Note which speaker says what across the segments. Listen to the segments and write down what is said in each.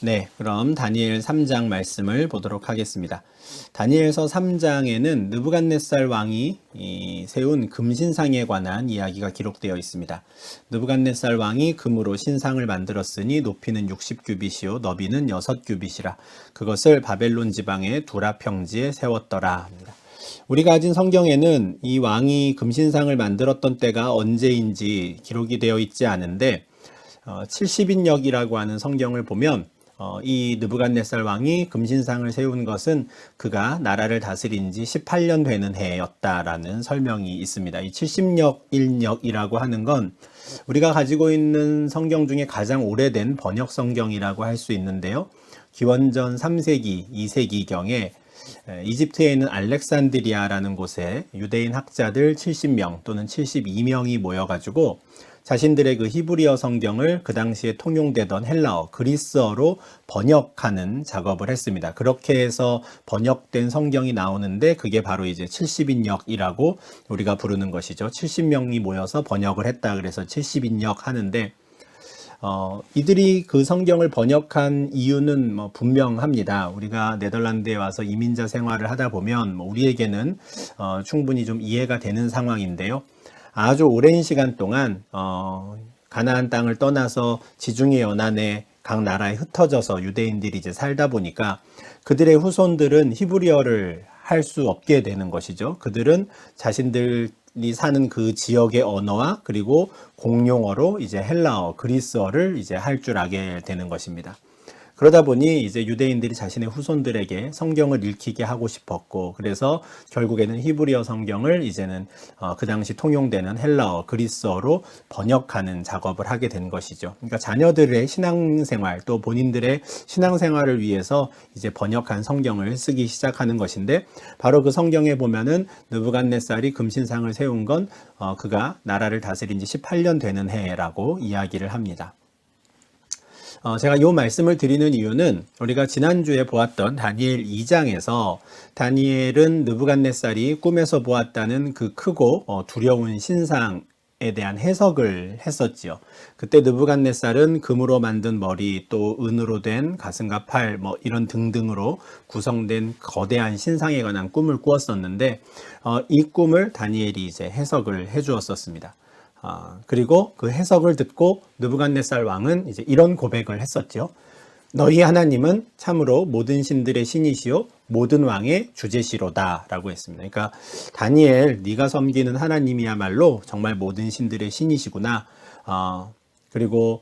Speaker 1: 네, 그럼 다니엘 3장 말씀을 보도록 하겠습니다. 다니엘서 3장에는 느부갓네살 왕이 세운 금신상에 관한 이야기가 기록되어 있습니다. 느부갓네살 왕이 금으로 신상을 만들었으니 높이는 60규빗이요 너비는 6규빗이라 그것을 바벨론 지방의 두라 평지에 세웠더라 합니다. 우리가 가진 성경에는 이 왕이 금신상을 만들었던 때가 언제인지 기록이 되어 있지 않은데 70인역이라고 하는 성경을 보면 이 느부갓네살 왕이 금신상을 세운 것은 그가 나라를 다스린 지 18년 되는 해였다라는 설명이 있습니다. 이 70인역이라고 하는 건 우리가 가지고 있는 성경 중에 가장 오래된 번역 성경이라고 할 수 있는데요. 기원전 3세기, 2세기경에 이집트에 있는 알렉산드리아라는 곳에 유대인 학자들 70명 또는 72명이 모여가지고 자신들의 그 히브리어 성경을 그 당시에 통용되던 헬라어, 그리스어로 번역하는 작업을 했습니다. 그렇게 해서 번역된 성경이 나오는데 그게 바로 이제 70인역이라고 우리가 부르는 것이죠. 70명이 모여서 번역을 했다 그래서 70인역 하는데 이들이 그 성경을 번역한 이유는 분명합니다. 우리가 네덜란드에 와서 이민자 생활을 하다 보면 우리에게는 충분히 좀 이해가 되는 상황인데요. 아주 오랜 시간 동안 가나안 땅을 떠나서 지중해 연안에 각 나라에 흩어져서 유대인들이 이제 살다 보니까 그들의 후손들은 히브리어를 할 수 없게 되는 것이죠. 그들은 자신들이 사는 그 지역의 언어와 그리고 공용어로 이제 헬라어, 그리스어를 이제 할 줄 알게 되는 것입니다. 그러다 보니 이제 유대인들이 자신의 후손들에게 성경을 읽히게 하고 싶었고, 그래서 결국에는 히브리어 성경을 이제는 그 당시 통용되는 헬라어, 그리스어로 번역하는 작업을 하게 된 것이죠. 그러니까 자녀들의 신앙생활 또 본인들의 신앙생활을 위해서 이제 번역한 성경을 쓰기 시작하는 것인데, 바로 그 성경에 보면은 느부갓네살이 금신상을 세운 건 그가 나라를 다스린 지 18년 되는 해라고 이야기를 합니다. 제가 이 말씀을 드리는 이유는 우리가 지난주에 보았던 다니엘 2장에서 다니엘은 느부갓네살이 꿈에서 보았다는 그 크고 두려운 신상에 대한 해석을 했었지요. 그때 느부갓네살은 금으로 만든 머리 또 은으로 된 가슴과 팔 이런 등등으로 구성된 거대한 신상에 관한 꿈을 꾸었었는데 이 꿈을 다니엘이 이제 해석을 해 주었었습니다. 그리고 그 해석을 듣고 느부갓네살 왕은 이제 이런 고백을 했었죠. 너희 하나님은 참으로 모든 신들의 신이시요 모든 왕의 주제시로다 라고 했습니다. 그러니까 다니엘, 네가 섬기는 하나님이야말로 정말 모든 신들의 신이시구나. 그리고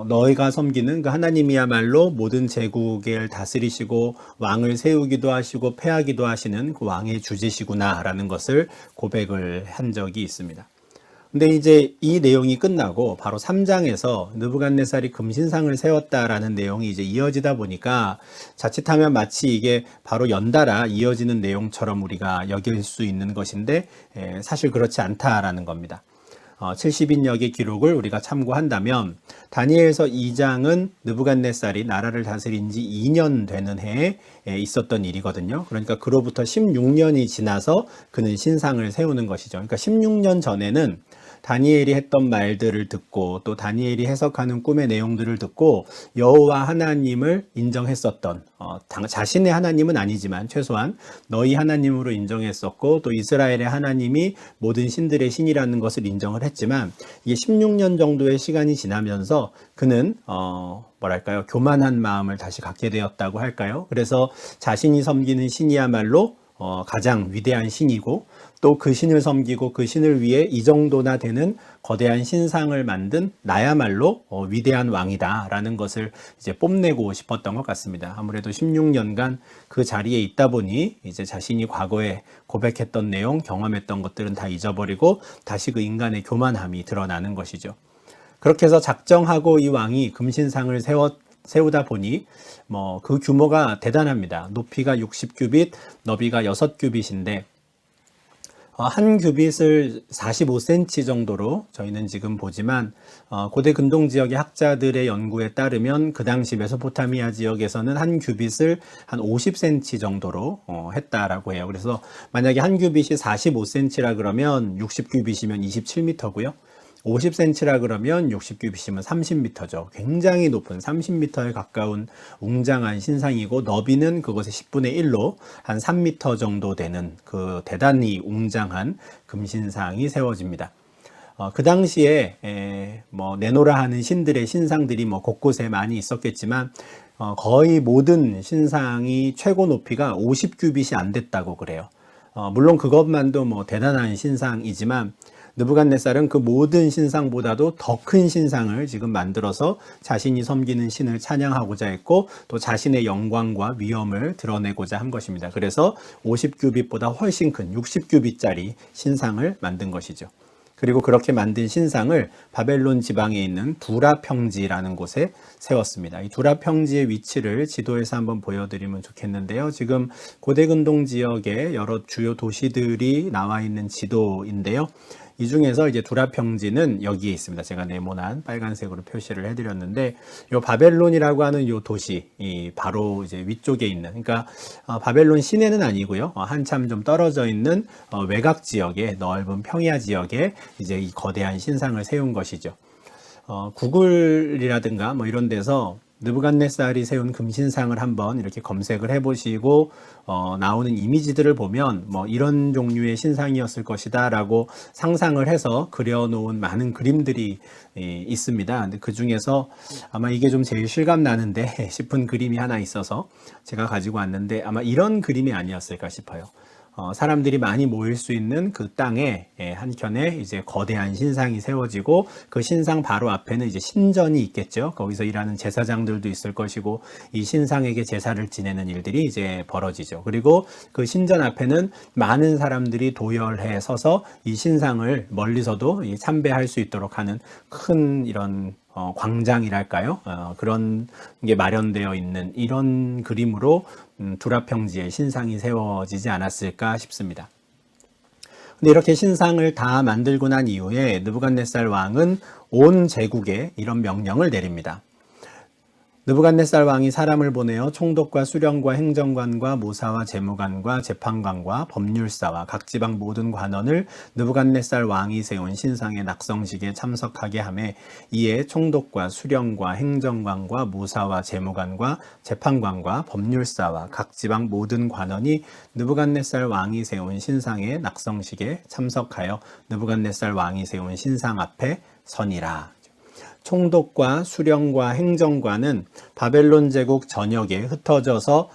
Speaker 1: 너희가 섬기는 그 하나님이야말로 모든 제국을 다스리시고 왕을 세우기도 하시고 패하기도 하시는 그 왕의 주제시구나 라는 것을 고백을 한 적이 있습니다. 근데 이제 이 내용이 끝나고 바로 3장에서 느부갓네살이 금신상을 세웠다라는 내용이 이제 이어지다 보니까 자칫하면 마치 이게 바로 연달아 이어지는 내용처럼 우리가 여길 수 있는 것인데 사실 그렇지 않다라는 겁니다. 70인역의 기록을 우리가 참고한다면 다니엘서 2장은 느부갓네살이 나라를 다스린 지 2년 되는 해에 있었던 일이거든요. 그러니까 그로부터 16년이 지나서 그는 신상을 세우는 것이죠. 그러니까 16년 전에는 다니엘이 했던 말들을 듣고 또 다니엘이 해석하는 꿈의 내용들을 듣고 여호와 하나님을 인정했었던 자신의 하나님은 아니지만 최소한 너희 하나님으로 인정했었고 또 이스라엘의 하나님이 모든 신들의 신이라는 것을 인정을 했지만 이게 16년 정도의 시간이 지나면서 그는 교만한 마음을 다시 갖게 되었다고 할까요? 그래서 자신이 섬기는 신이야말로 가장 위대한 신이고 또 그 신을 섬기고 그 신을 위해 이 정도나 되는 거대한 신상을 만든 나야말로 위대한 왕이다 라는 것을 이제 뽐내고 싶었던 것 같습니다. 아무래도 16년간 그 자리에 있다 보니 이제 자신이 과거에 고백했던 내용, 경험했던 것들은 다 잊어버리고 다시 그 인간의 교만함이 드러나는 것이죠. 그렇게 해서 작정하고 이 왕이 금신상을 세우다 보니 그 규모가 대단합니다. 높이가 60규빗, 너비가 6규빗인데 한 규빗을 45cm 정도로 저희는 지금 보지만 고대 근동 지역의 학자들의 연구에 따르면 그 당시 메소포타미아 지역에서는 한 규빗을 한 50cm 정도로 했다라고 해요. 그래서 만약에 한 규빗이 45cm라 그러면 60규빗이면 27m고요. 50cm라 그러면 60규빗이면 30m죠. 굉장히 높은 30m에 가까운 웅장한 신상이고, 너비는 그것의 10분의 1로 한 3m 정도 되는 그 대단히 웅장한 금신상이 세워집니다. 그 당시에 뭐 내노라 하는 신들의 신상들이 뭐 곳곳에 많이 있었겠지만, 거의 모든 신상이 최고 높이가 50규빗이 안 됐다고 그래요. 물론 그것만도 뭐 대단한 신상이지만, 느부갓네살은 그 모든 신상보다도 더 큰 신상을 지금 만들어서 자신이 섬기는 신을 찬양하고자 했고, 또 자신의 영광과 위엄을 드러내고자 한 것입니다. 그래서 50규빗보다 훨씬 큰 60규빗짜리 신상을 만든 것이죠. 그리고 그렇게 만든 신상을 바벨론 지방에 있는 두라 평지라는 곳에 세웠습니다. 이 두라 평지의 위치를 지도에서 한번 보여드리면 좋겠는데요. 지금 고대근동 지역에 여러 주요 도시들이 나와 있는 지도인데요. 이 중에서 이제 두라 평지는 여기에 있습니다. 제가 네모난 빨간색으로 표시를 해드렸는데, 요 바벨론이라고 하는 요 도시, 이 바로 이제 위쪽에 있는, 그러니까 바벨론 시내는 아니고요. 한참 좀 떨어져 있는 외곽 지역에, 넓은 평야 지역에 이제 이 거대한 신상을 세운 것이죠. 구글이라든가 뭐 이런 데서 느부갓네살이 세운 금신상을 한번 이렇게 검색을 해보시고 나오는 이미지들을 보면 뭐 이런 종류의 신상이었을 것이다 라고 상상을 해서 그려놓은 많은 그림들이 있습니다. 근데 그 중에서 아마 이게 좀 제일 실감 나는데 싶은 그림이 하나 있어서 제가 가지고 왔는데, 아마 이런 그림이 아니었을까 싶어요. 사람들이 많이 모일 수 있는 그 땅에 한켠에 이제 거대한 신상이 세워지고, 그 신상 바로 앞에는 이제 신전이 있겠죠. 거기서 일하는 제사장들도 있을 것이고, 이 신상에게 제사를 지내는 일들이 이제 벌어지죠. 그리고 그 신전 앞에는 많은 사람들이 도열해 서서 이 신상을 멀리서도 참배할 수 있도록 하는 큰 이런 광장이랄까요? 그런 게 마련되어 있는 이런 그림으로 두라 평지에 신상이 세워지지 않았을까 싶습니다. 근데 이렇게 신상을 다 만들고 난 이후에 느부갓네살 왕은 온 제국에 이런 명령을 내립니다. 느부갓네살 왕이 사람을 보내어 총독과 수령과 행정관과 모사와 재무관과 재판관과 법률사와 각 지방 모든 관원을 느부갓네살 왕이 세운 신상의 낙성식에 참석하게 하매, 이에 총독과 수령과 행정관과 모사와 재무관과 재판관과 법률사와 각 지방 모든 관원이 느부갓네살 왕이 세운 신상의 낙성식에 참석하여 느부갓네살 왕이 세운 신상 앞에 서니라. 총독과 수령과 행정관은 바벨론 제국 전역에 흩어져서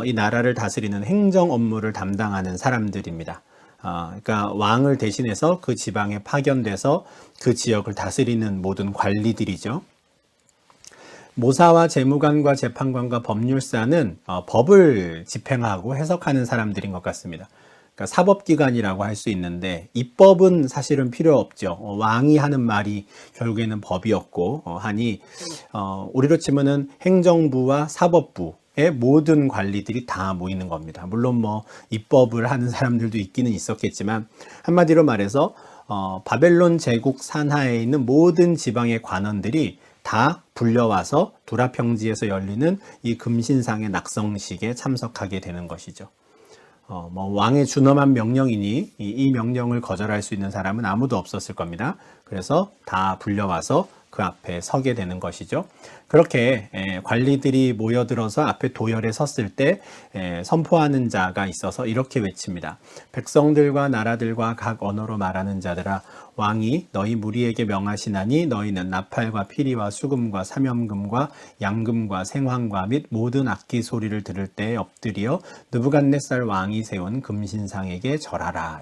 Speaker 1: 이 나라를 다스리는 행정 업무를 담당하는 사람들입니다. 그러니까 왕을 대신해서 그 지방에 파견돼서 그 지역을 다스리는 모든 관리들이죠. 모사와 재무관과 재판관과 법률사는 법을 집행하고 해석하는 사람들인 것 같습니다. 그러니까 사법기관이라고 할 수 있는데, 입법은 사실은 필요 없죠. 왕이 하는 말이 결국에는 법이었고 하니 우리로 치면은 행정부와 사법부의 모든 관리들이 다 모이는 겁니다. 물론 뭐 입법을 하는 사람들도 있기는 있었겠지만, 한마디로 말해서 바벨론 제국 산하에 있는 모든 지방의 관원들이 다 불려와서 두라 평지에서 열리는 이 금신상의 낙성식에 참석하게 되는 것이죠. 뭐 왕의 준엄한 명령이니 이 명령을 거절할 수 있는 사람은 아무도 없었을 겁니다. 그래서 다 불려와서 그 앞에 서게 되는 것이죠. 그렇게 관리들이 모여들어서 앞에 도열에 섰을 때 선포하는 자가 있어서 이렇게 외칩니다. 백성들과 나라들과 각 언어로 말하는 자들아, 왕이 너희 무리에게 명하시나니 너희는 나팔과 피리와 수금과 사면금과 양금과 생황과 및 모든 악기 소리를 들을 때에 엎드려 느부갓네살 왕이 세운 금신상에게 절하라.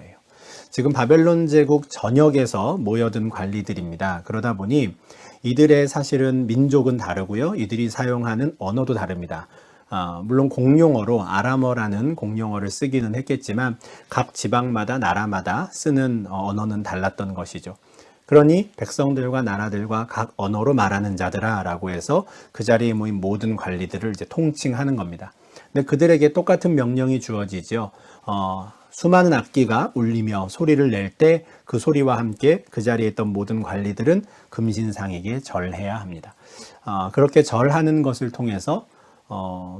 Speaker 1: 지금 바벨론 제국 전역에서 모여든 관리들입니다. 그러다 보니 이들의 사실은 민족은 다르고요. 이들이 사용하는 언어도 다릅니다. 물론 공용어로 아람어라는 공용어를 쓰기는 했겠지만 각 지방마다 나라마다 쓰는 언어는 달랐던 것이죠. 그러니 백성들과 나라들과 각 언어로 말하는 자들아 라고 해서 그 자리에 모인 모든 관리들을 이제 통칭하는 겁니다. 근데 그들에게 똑같은 명령이 주어지죠. 수많은 악기가 울리며 소리를 낼 때 그 소리와 함께 그 자리에 있던 모든 관리들은 금신상에게 절해야 합니다. 그렇게 절하는 것을 통해서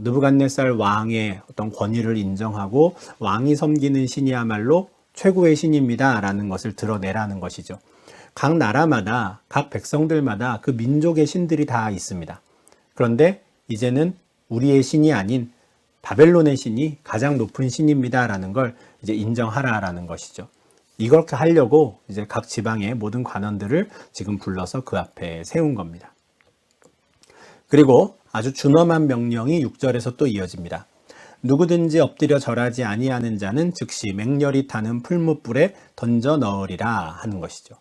Speaker 1: 느부갓네살 왕의 어떤 권위를 인정하고 왕이 섬기는 신이야말로 최고의 신입니다 라는 것을 드러내라는 것이죠. 각 나라마다, 각 백성들마다 그 민족의 신들이 다 있습니다. 그런데 이제는 우리의 신이 아닌 바벨론의 신이 가장 높은 신입니다라는 걸 이제 인정하라라는 것이죠. 이렇게 하려고 이제 각 지방의 모든 관원들을 지금 불러서 그 앞에 세운 겁니다. 그리고 아주 준엄한 명령이 6절에서 또 이어집니다. 누구든지 엎드려 절하지 아니하는 자는 즉시 맹렬히 타는 풀무불에 던져 넣으리라 하는 것이죠.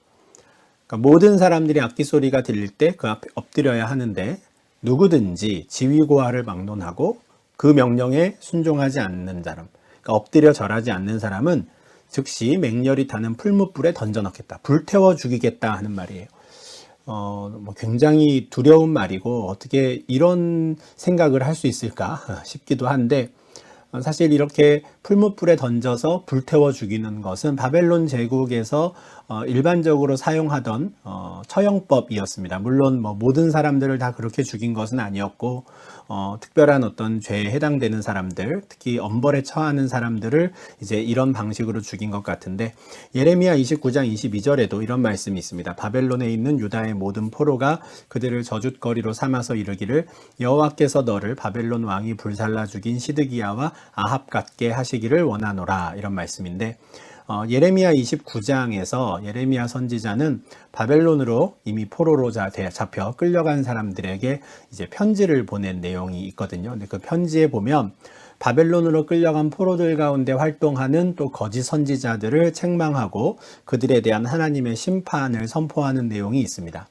Speaker 1: 그러니까 모든 사람들이 악기 소리가 들릴 때 그 앞에 엎드려야 하는데 누구든지 지위고하를 막론하고 그 명령에 순종하지 않는 사람, 그러니까 엎드려 절하지 않는 사람은 즉시 맹렬히 타는 풀무불에 던져 넣겠다. 불태워 죽이겠다 하는 말이에요. 굉장히 두려운 말이고 어떻게 이런 생각을 할 수 있을까 싶기도 한데 사실 이렇게 풀무불에 던져서 불태워 죽이는 것은 바벨론 제국에서 일반적으로 사용하던 처형법이었습니다. 물론 모든 사람들을 다 그렇게 죽인 것은 아니었고 특별한 어떤 죄에 해당되는 사람들, 특히 엄벌에 처하는 사람들을 이제 이런 방식으로 죽인 것 같은데 예레미야 29장 22절에도 이런 말씀이 있습니다. 바벨론에 있는 유다의 모든 포로가 그들을 저주거리로 삼아서 이르기를 여호와께서 너를 바벨론 왕이 불살라 죽인 시드기야와 아합 같게 하시기를 원하노라, 이런 말씀인데 예레미야 29장에서 예레미야 선지자는 바벨론으로 이미 포로로 잡혀 끌려간 사람들에게 이제 편지를 보낸 내용이 있거든요. 근데 그 편지에 보면 바벨론으로 끌려간 포로들 가운데 활동하는 또 거짓 선지자들을 책망하고 그들에 대한 하나님의 심판을 선포하는 내용이 있습니다.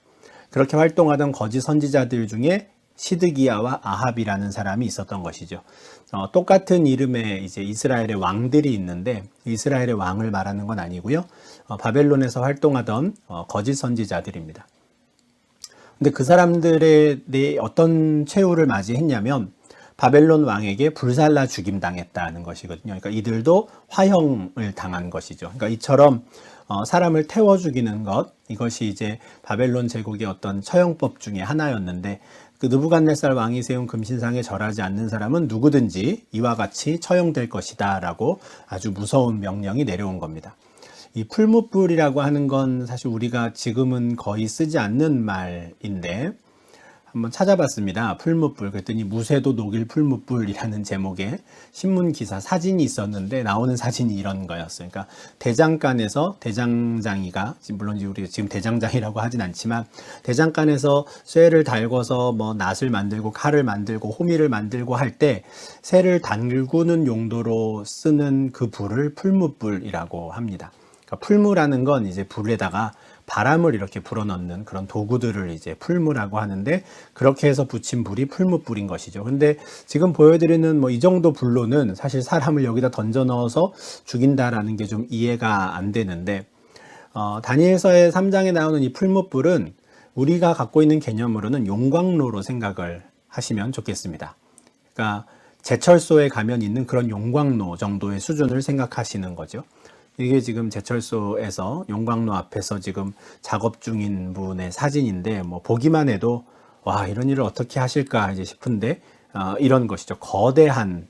Speaker 1: 그렇게 활동하던 거짓 선지자들 중에 시드기야와 아합이라는 사람이 있었던 것이죠. 똑같은 이름의 이제 이스라엘의 왕들이 있는데 이스라엘의 왕을 말하는 건 아니고요. 바벨론에서 활동하던 거짓 선지자들입니다. 근데 그 사람들에 대해 어떤 최후를 맞이했냐면 바벨론 왕에게 불살라 죽임 당했다는 것이거든요. 그러니까 이들도 화형을 당한 것이죠. 그러니까 이처럼 사람을 태워 죽이는 것, 이것이 이제 바벨론 제국의 어떤 처형법 중에 하나였는데 그 느부갓네살 왕이 세운 금신상에 절하지 않는 사람은 누구든지 이와 같이 처형될 것이다 라고 아주 무서운 명령이 내려온 겁니다. 이 풀무불이라고 하는 건 사실 우리가 지금은 거의 쓰지 않는 말인데 한번 찾아봤습니다. 풀무불. 그랬더니 무쇠도 녹일 풀무불이라는 제목의 신문 기사 사진이 있었는데 나오는 사진이 이런 거였어요. 그러니까 대장간에서 대장장이가, 물론 우리가 지금 대장장이라고 하진 않지만 대장간에서 쇠를 달궈서 낫을 만들고 칼을 만들고 호미를 만들고 할 때 쇠를 달구는 용도로 쓰는 그 불을 풀무불이라고 합니다. 그러니까 풀무라는 건 이제 불에다가 바람을 이렇게 불어넣는 그런 도구들을 이제 풀무라고 하는데 그렇게 해서 붙인 불이 풀무불인 것이죠. 근데 지금 보여드리는 이 정도 불로는 사실 사람을 여기다 던져 넣어서 죽인다라는 게 좀 이해가 안 되는데 다니엘서의 3장에 나오는 이 풀무불은 우리가 갖고 있는 개념으로는 용광로로 생각을 하시면 좋겠습니다. 그러니까 제철소에 가면 있는 그런 용광로 정도의 수준을 생각하시는 거죠. 이게 지금 제철소에서 용광로 앞에서 지금 작업 중인 분의 사진인데 보기만 해도 와, 이런 일을 어떻게 하실까 이제 싶은데 이런 것이죠. 거대한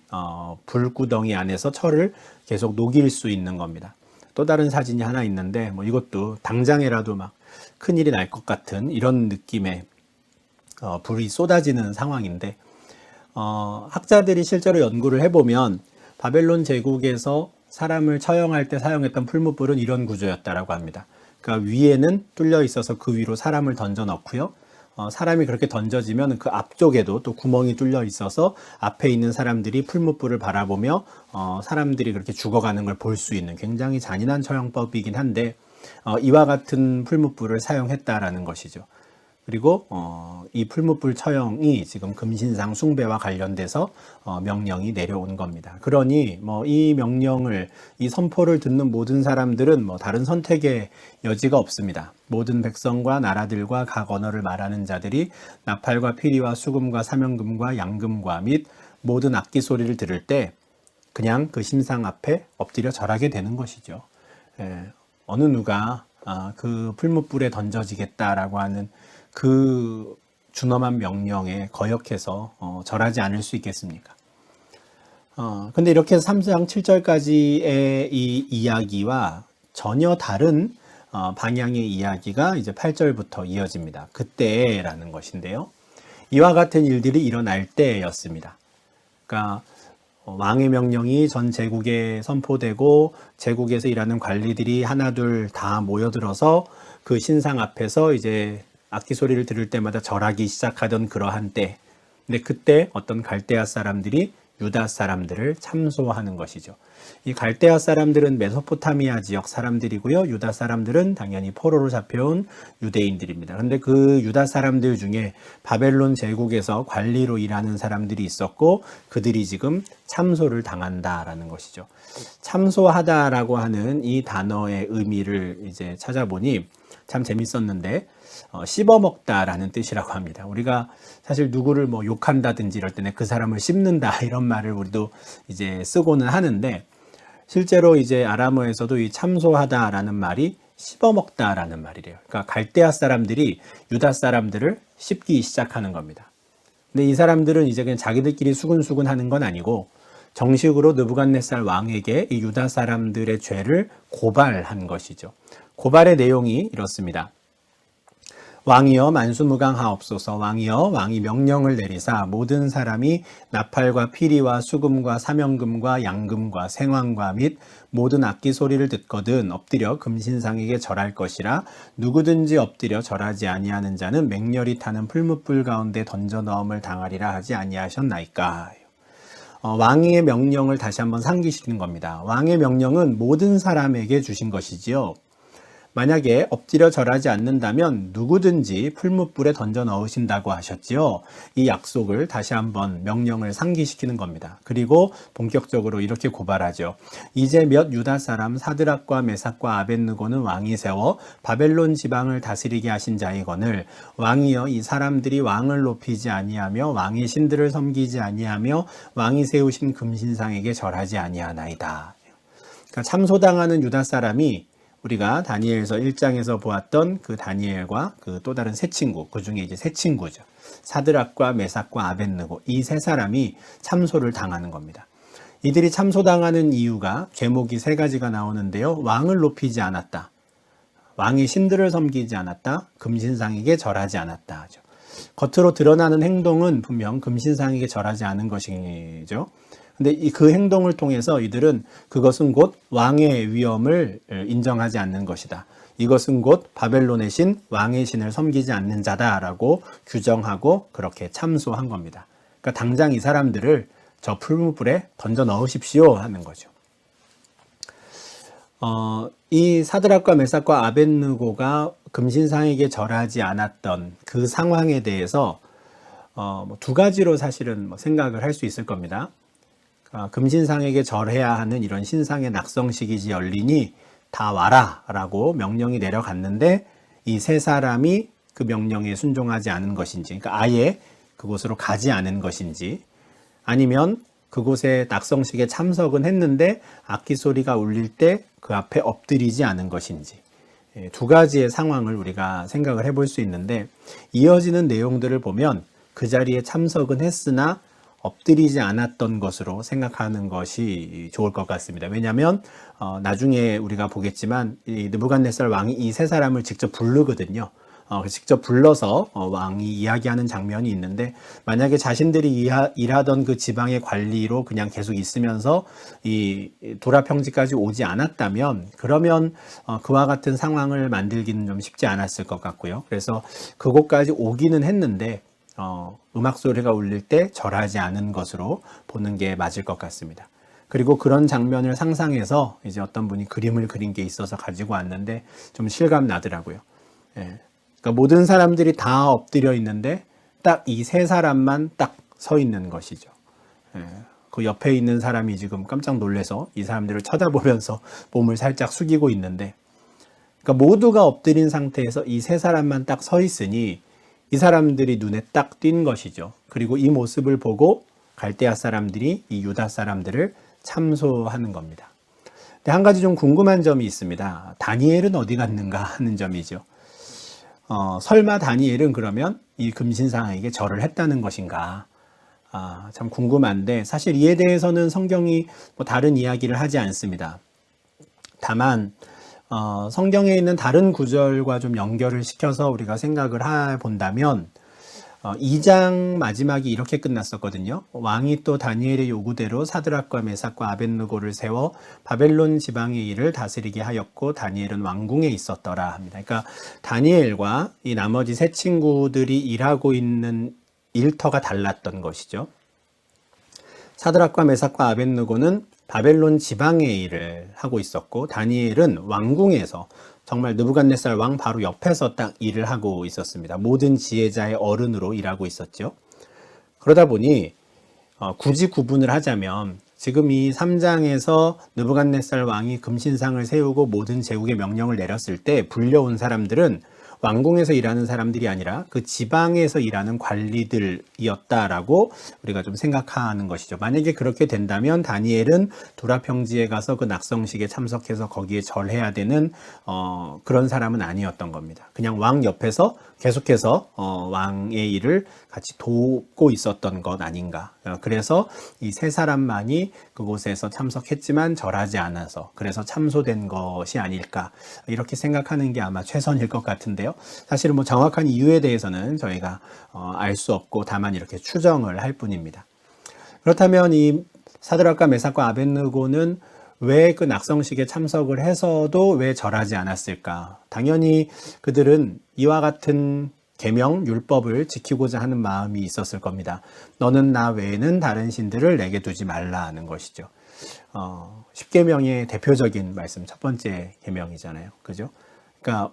Speaker 1: 불구덩이 안에서 철을 계속 녹일 수 있는 겁니다. 또 다른 사진이 하나 있는데 이것도 당장이라도 막 큰일이 날 것 같은 이런 느낌의 불이 쏟아지는 상황인데 학자들이 실제로 연구를 해보면 바벨론 제국에서 사람을 처형할 때 사용했던 풀무불은 이런 구조였다라고 합니다. 그러니까 위에는 뚫려 있어서 그 위로 사람을 던져 넣고요. 사람이 그렇게 던져지면 그 앞쪽에도 또 구멍이 뚫려 있어서 앞에 있는 사람들이 풀무불을 바라보며 사람들이 그렇게 죽어가는 걸 볼 수 있는 굉장히 잔인한 처형법이긴 한데 이와 같은 풀무불을 사용했다라는 것이죠. 그리고 이 풀무불 처형이 지금 금신상 숭배와 관련돼서 명령이 내려온 겁니다. 그러니 이 명령을, 이 선포를 듣는 모든 사람들은 다른 선택의 여지가 없습니다. 모든 백성과 나라들과 각 언어를 말하는 자들이 나팔과 피리와 수금과 사명금과 양금과 및 모든 악기 소리를 들을 때 그냥 그 신상 앞에 엎드려 절하게 되는 것이죠. 어느 누가 그 풀무불에 던져지겠다라고 하는 그 준엄한 명령에 거역해서 절하지 않을 수 있겠습니까? 근데 이렇게 해서 3장 7절까지의 이 이야기와 전혀 다른 방향의 이야기가 이제 8절부터 이어집니다. 그때라는 것인데요. 이와 같은 일들이 일어날 때였습니다. 그러니까 왕의 명령이 전 제국에 선포되고 제국에서 일하는 관리들이 하나둘 다 모여들어서 그 신상 앞에서 이제 악기 소리를 들을 때마다 절하기 시작하던 그러한 때. 근데 그때 어떤 갈대아 사람들이 유다 사람들을 참소하는 것이죠. 이 갈대아 사람들은 메소포타미아 지역 사람들이고요. 유다 사람들은 당연히 포로로 잡혀온 유대인들입니다. 그런데 그 유다 사람들 중에 바벨론 제국에서 관리로 일하는 사람들이 있었고 그들이 지금 참소를 당한다라는 것이죠. 참소하다라고 하는 이 단어의 의미를 이제 찾아보니 참 재밌었는데 씹어먹다라는 뜻이라고 합니다. 우리가 사실 누구를 뭐 욕한다든지 이럴 때는 그 사람을 씹는다 이런 말을 우리도 이제 쓰고는 하는데 실제로 이제 아람어에서도 이 참소하다라는 말이 씹어먹다라는 말이래요. 그러니까 갈대아 사람들이 유다 사람들을 씹기 시작하는 겁니다. 근데 이 사람들은 이제 그냥 자기들끼리 수근수근 하는 건 아니고 정식으로 느부갓네살 왕에게 이 유다 사람들의 죄를 고발한 것이죠. 고발의 내용이 이렇습니다. 왕이여 만수무강하옵소서. 왕이여 왕이 명령을 내리사 모든 사람이 나팔과 피리와 수금과 사명금과 양금과 생황과 및 모든 악기 소리를 듣거든 엎드려 금신상에게 절할 것이라. 누구든지 엎드려 절하지 아니하는 자는 맹렬히 타는 풀무불 가운데 던져 넣음을 당하리라 하지 아니하셨나이까. 왕의 명령을 다시 한번 상기시키는 겁니다. 왕의 명령은 모든 사람에게 주신 것이지요. 만약에 엎드려 절하지 않는다면 누구든지 풀무불에 던져 넣으신다고 하셨지요. 이 약속을 다시 한번 명령을 상기시키는 겁니다. 그리고 본격적으로 이렇게 고발하죠. 이제 몇 유다 사람 사드락과 메삭과 아벳느고는 왕이 세워 바벨론 지방을 다스리게 하신 자이거늘 왕이여 이 사람들이 왕을 높이지 아니하며 왕의 신들을 섬기지 아니하며 왕이 세우신 금신상에게 절하지 아니하나이다. 그러니까 참소당하는 유다 사람이 우리가 다니엘서 1장에서 보았던 그 다니엘과 그 또 다른 세 친구, 그 중에 이제 세 친구죠. 사드락과 메삭과 아벳느고 이 세 사람이 참소를 당하는 겁니다. 이들이 참소당하는 이유가 제목이 세 가지가 나오는데요. 왕을 높이지 않았다. 왕의 신들을 섬기지 않았다. 금신상에게 절하지 않았다 하죠. 겉으로 드러나는 행동은 분명 금신상에게 절하지 않은 것이죠. 근데 그 행동을 통해서 이들은 그것은 곧 왕의 위엄을 인정하지 않는 것이다. 이것은 곧 바벨론의 신, 왕의 신을 섬기지 않는 자다라고 규정하고 그렇게 참소한 겁니다. 그러니까 당장 이 사람들을 저 풀무불에 던져 넣으십시오 하는 거죠. 이 사드락과 메삭과 아벳느고가 금신상에게 절하지 않았던 그 상황에 대해서 두 가지로 사실은 생각을 할 수 있을 겁니다. 금신상에게 절해야 하는 이런 신상의 낙성식이지 열리니 다 와라 라고 명령이 내려갔는데 이 세 사람이 그 명령에 순종하지 않은 것인지, 그러니까 아예 그곳으로 가지 않은 것인지, 아니면 그곳에 낙성식에 참석은 했는데 악기 소리가 울릴 때 그 앞에 엎드리지 않은 것인지, 두 가지의 상황을 우리가 생각을 해볼 수 있는데 이어지는 내용들을 보면 그 자리에 참석은 했으나 엎드리지 않았던 것으로 생각하는 것이 좋을 것 같습니다. 왜냐하면 나중에 우리가 보겠지만 이 느부갓네살 왕이 이 세 사람을 직접 부르거든요. 직접 불러서 왕이 이야기하는 장면이 있는데 만약에 자신들이 일하던 그 지방의 관리로 그냥 계속 있으면서 이 도라평지까지 오지 않았다면 그러면 그와 같은 상황을 만들기는 좀 쉽지 않았을 것 같고요. 그래서 그곳까지 오기는 했는데 음악 소리가 울릴 때 절하지 않은 것으로 보는 게 맞을 것 같습니다. 그리고 그런 장면을 상상해서 이제 어떤 분이 그림을 그린 게 있어서 가지고 왔는데 좀 실감 나더라고요. 그러니까 모든 사람들이 다 엎드려 있는데 딱 이 세 사람만 딱 서 있는 것이죠. 그 옆에 있는 사람이 지금 깜짝 놀라서 이 사람들을 쳐다보면서 몸을 살짝 숙이고 있는데, 그러니까 모두가 엎드린 상태에서 이 세 사람만 딱 서 있으니 이 사람들이 눈에 딱 띈 것이죠. 그리고 이 모습을 보고 갈대아 사람들이 이 유다 사람들을 참소하는 겁니다. 근데 한 가지 좀 궁금한 점이 있습니다. 다니엘은 어디 갔는가 하는 점이죠. 설마 다니엘은 그러면 이 금신상에게 절을 했다는 것인가? 참 궁금한데 사실 이에 대해서는 성경이 뭐 다른 이야기를 하지 않습니다. 다만 성경에 있는 다른 구절과 좀 연결을 시켜서 우리가 생각을 해본다면 2장 마지막이 이렇게 끝났었거든요. 왕이 또 다니엘의 요구대로 사드락과 메삭과 아벳느고를 세워 바벨론 지방의 일을 다스리게 하였고 다니엘은 왕궁에 있었더라 합니다. 그러니까 다니엘과 이 나머지 세 친구들이 일하고 있는 일터가 달랐던 것이죠. 사드락과 메삭과 아벳느고는 바벨론 지방의 일을 하고 있었고 다니엘은 왕궁에서 정말 느부갓네살 왕 바로 옆에서 딱 일을 하고 있었습니다. 모든 지혜자의 어른으로 일하고 있었죠. 그러다 보니 굳이 구분을 하자면 지금 이 3장에서 느부갓네살 왕이 금신상을 세우고 모든 제국의 명령을 내렸을 때 불려온 사람들은 왕궁에서 일하는 사람들이 아니라 그 지방에서 일하는 관리들이었다라고 우리가 좀 생각하는 것이죠. 만약에 그렇게 된다면 다니엘은 두라평지에 가서 그 낙성식에 참석해서 거기에 절해야 되는 그런 사람은 아니었던 겁니다. 그냥 왕 옆에서 계속해서 왕의 일을 같이 돕고 있었던 것 아닌가. 그래서 이 세 사람만이 그곳에서 참석했지만 절하지 않아서 그래서 참소된 것이 아닐까 이렇게 생각하는 게 아마 최선일 것 같은데요. 사실은 뭐 정확한 이유에 대해서는 저희가 알 수 없고 다만 이렇게 추정을 할 뿐입니다. 그렇다면 이 사드락과 메삭과 아벳느고는 왜 그 낙성식에 참석을 해서도 왜 절하지 않았을까? 당연히 그들은 이와 같은 계명, 율법을 지키고자 하는 마음이 있었을 겁니다. 너는 나 외에는 다른 신들을 내게 두지 말라 하는 것이죠. 십계명의 대표적인 말씀, 첫 번째 계명이잖아요. 그죠? 그러니까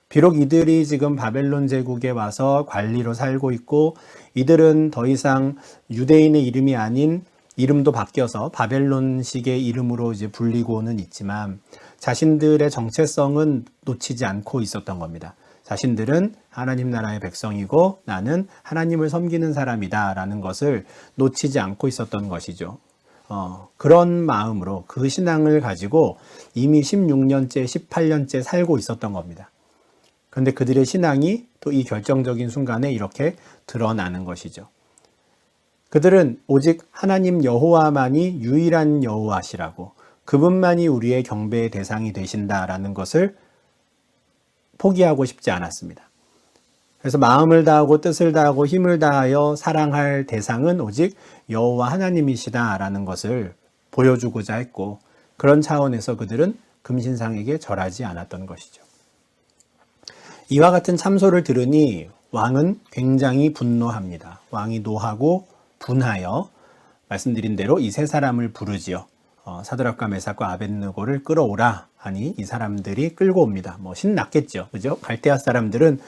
Speaker 1: 비록 이들이 지금 바벨론 제국에 와서 관리로 살고 있고 이들은 더 이상 유대인의 이름이 아닌 이름도 바뀌어서 바벨론식의 이름으로 이제 불리고는 있지만 자신들의 정체성은 놓치지 않고 있었던 겁니다. 자신들은 하나님 나라의 백성이고 나는 하나님을 섬기는 사람이다 라는 것을 놓치지 않고 있었던 것이죠. 그런 마음으로 그 신앙을 가지고 이미 16년째, 18년째 살고 있었던 겁니다. 그런데 그들의 신앙이 또 이 결정적인 순간에 이렇게 드러나는 것이죠. 그들은 오직 하나님 여호와만이 유일한 여호와시라고 그분만이 우리의 경배의 대상이 되신다라는 것을 포기하고 싶지 않았습니다. 그래서 마음을 다하고 뜻을 다하고 힘을 다하여 사랑할 대상은 오직 여호와 하나님이시다라는 것을 보여주고자 했고 그런 차원에서 그들은 금신상에게 절하지 않았던 것이죠. 이와 같은 참소를 들으니 왕은 굉장히 분노합니다. 왕이 노하고 분하여 말씀드린 대로 이 세 사람을 부르지요. 사드락과 메삭과 아벳느고를 끌어오라 하니 이 사람들이 끌고 옵니다. 뭐 신났겠죠. 그죠? 갈대아 사람들은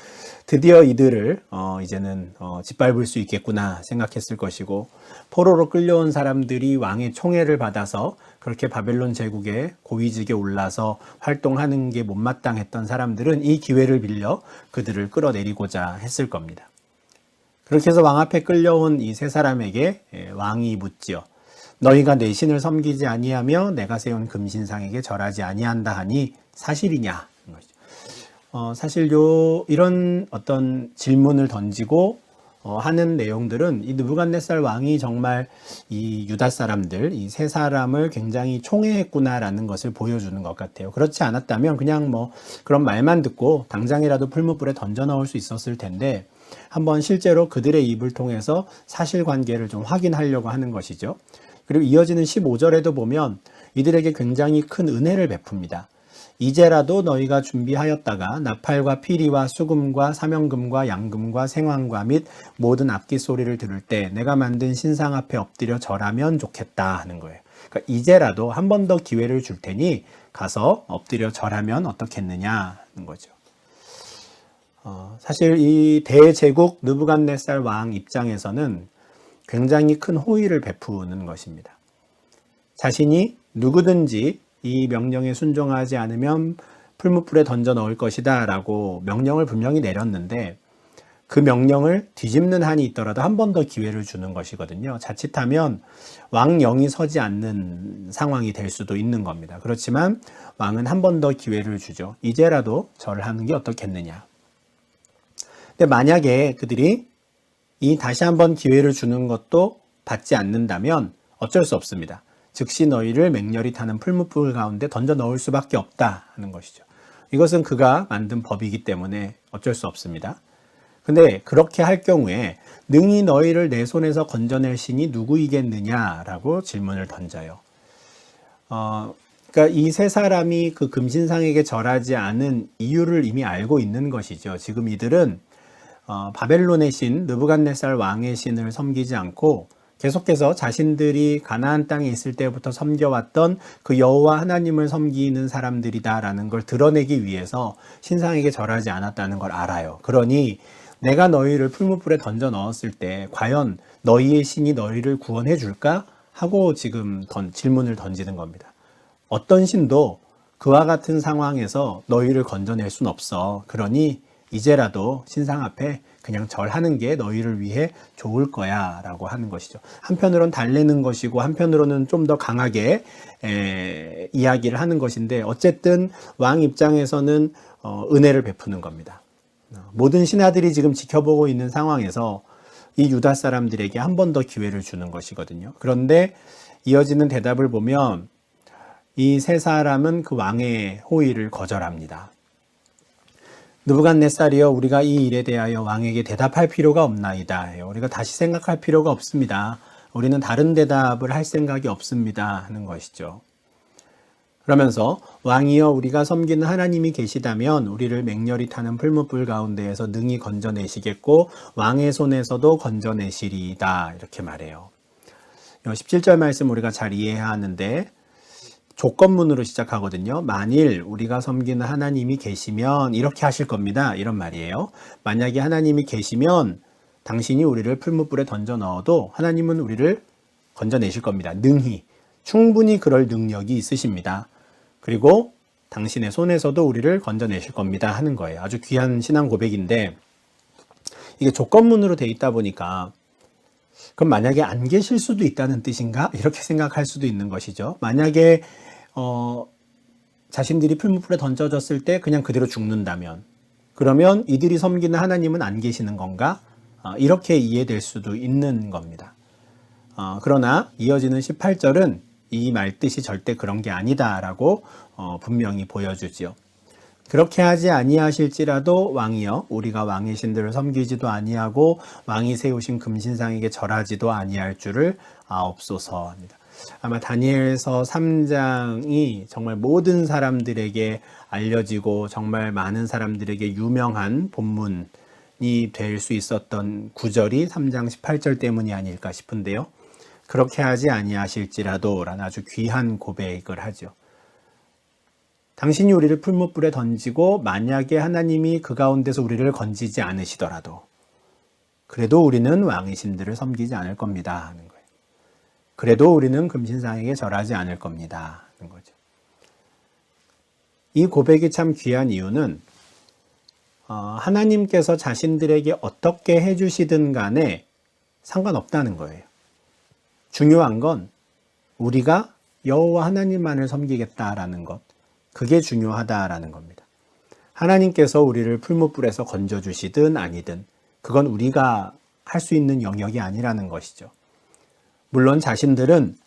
Speaker 1: 드디어 이들을 이제는 짓밟을 수 있겠구나 생각했을 것이고 포로로 끌려온 사람들이 왕의 총애를 받아서 그렇게 바벨론 제국에 고위직에 올라서 활동하는 게 못마땅했던 사람들은 이 기회를 빌려 그들을 끌어내리고자 했을 겁니다. 그렇게 해서 왕 앞에 끌려온 이 세 사람에게 왕이 묻지요. 너희가 내 신을 섬기지 아니하며 내가 세운 금신상에게 절하지 아니한다 하니 사실이냐? 사실 이런 어떤 질문을 던지고 하는 내용들은 이 느부갓네살 왕이 정말 이 유다 사람들, 이 세 사람을 굉장히 총애했구나라는 것을 보여주는 것 같아요. 그렇지 않았다면 그냥 뭐 그런 말만 듣고 당장이라도 풀무불에 던져 넣을 수 있었을 텐데 한번 실제로 그들의 입을 통해서 사실관계를 좀 확인하려고 하는 것이죠. 그리고 이어지는 15절에도 보면 이들에게 굉장히 큰 은혜를 베풉니다. 이제라도 너희가 준비하였다가 나팔과 피리와 수금과 사명금과 양금과 생황과 및 모든 악기 소리를 들을 때 내가 만든 신상 앞에 엎드려 절하면 좋겠다 하는 거예요. 그러니까 이제라도 한 번 더 기회를 줄 테니 가서 엎드려 절하면 어떻겠느냐 하는 거죠. 사실 이 대제국 느부갓네살 왕 입장에서는 굉장히 큰 호의를 베푸는 것입니다. 자신이 누구든지 이 명령에 순종하지 않으면 풀무불에 던져 넣을 것이다 라고 명령을 분명히 내렸는데 그 명령을 뒤집는 한이 있더라도 한 번 더 기회를 주는 것이거든요. 자칫하면 왕영이 서지 않는 상황이 될 수도 있는 겁니다. 그렇지만 왕은 한 번 더 기회를 주죠. 이제라도 절하는 게 어떻겠느냐. 근데 만약에 그들이 이 다시 한번 기회를 주는 것도 받지 않는다면 어쩔 수 없습니다. 즉시 너희를 맹렬히 타는 풀무불 가운데 던져 넣을 수밖에 없다 하는 것이죠. 이것은 그가 만든 법이기 때문에 어쩔 수 없습니다. 근데 그렇게 할 경우에 능히 너희를 내 손에서 건져낼 신이 누구이겠느냐라고 질문을 던져요. 그러니까 이 세 사람이 그 금신상에게 절하지 않은 이유를 이미 알고 있는 것이죠. 지금 이들은 바벨론의 신 느부갓네살 왕의 신을 섬기지 않고 계속해서 자신들이 가나안 땅에 있을 때부터 섬겨왔던 그 여호와 하나님을 섬기는 사람들이다라는 걸 드러내기 위해서 신상에게 절하지 않았다는 걸 알아요. 그러니 내가 너희를 풀무불에 던져 넣었을 때 과연 너희의 신이 너희를 구원해 줄까? 하고 지금 질문을 던지는 겁니다. 어떤 신도 그와 같은 상황에서 너희를 건져낼 순 없어. 그러니 이제라도 신상 앞에 그냥 절하는 게 너희를 위해 좋을 거야 라고 하는 것이죠. 한편으로는 달래는 것이고 한편으로는 좀 더 강하게 이야기를 하는 것인데 어쨌든 왕 입장에서는 은혜를 베푸는 겁니다. 모든 신하들이 지금 지켜보고 있는 상황에서 이 유다 사람들에게 한 번 더 기회를 주는 것이거든요. 그런데 이어지는 대답을 보면 이 세 사람은 그 왕의 호의를 거절합니다. 느부갓네살이여 우리가 이 일에 대하여 왕에게 대답할 필요가 없나이다. 우리가 다시 생각할 필요가 없습니다. 우리는 다른 대답을 할 생각이 없습니다 하는 것이죠. 그러면서 왕이여 우리가 섬기는 하나님이 계시다면 우리를 맹렬히 타는 풀무불 가운데에서 능히 건져내시겠고 왕의 손에서도 건져내시리이다 이렇게 말해요. 17절 말씀 우리가 잘 이해해야 하는데 조건문으로 시작하거든요. 만일 우리가 섬기는 하나님이 계시면 이렇게 하실 겁니다. 이런 말이에요. 만약에 하나님이 계시면 당신이 우리를 풀무불에 던져 넣어도 하나님은 우리를 건져내실 겁니다. 능히. 충분히 그럴 능력이 있으십니다. 그리고 당신의 손에서도 우리를 건져내실 겁니다 하는 거예요. 아주 귀한 신앙 고백인데 이게 조건문으로 돼 있다 보니까 그럼 만약에 안 계실 수도 있다는 뜻인가? 이렇게 생각할 수도 있는 것이죠. 만약에 자신들이 풀무불에 던져졌을 때 그냥 그대로 죽는다면 그러면 이들이 섬기는 하나님은 안 계시는 건가? 이렇게 이해될 수도 있는 겁니다. 그러나 이어지는 18절은 이 말뜻이 절대 그런 게 아니다라고 분명히 보여주지요. 그렇게 하지 아니하실지라도 왕이여 우리가 왕의 신들을 섬기지도 아니하고 왕이 세우신 금신상에게 절하지도 아니할 줄을 아옵소서 합니다. 아마 다니엘서 3장이 정말 모든 사람들에게 알려지고 정말 많은 사람들에게 유명한 본문이 될 수 있었던 구절이 3장 18절 때문이 아닐까 싶은데요. 그렇게 하지 아니하실지라도 라는 아주 귀한 고백을 하죠. 당신이 우리를 풀무불에 던지고 만약에 하나님이 그 가운데서 우리를 건지지 않으시더라도 그래도 우리는 왕의 신들을 섬기지 않을 겁니다 하는 거예요. 그래도 우리는 금신상에게 절하지 않을 겁니다 하는 거죠. 이 고백이 참 귀한 이유는 하나님께서 자신들에게 어떻게 해주시든 간에 상관없다는 거예요. 중요한 건 우리가 여호와 하나님만을 섬기겠다라는 것, 그게 중요하다라는 겁니다. 하나님께서 우리를 풀무불에서 건져주시든 아니든 그건 우리가 할 수 있는 영역이 아니라는 것이죠. 물론 자신들은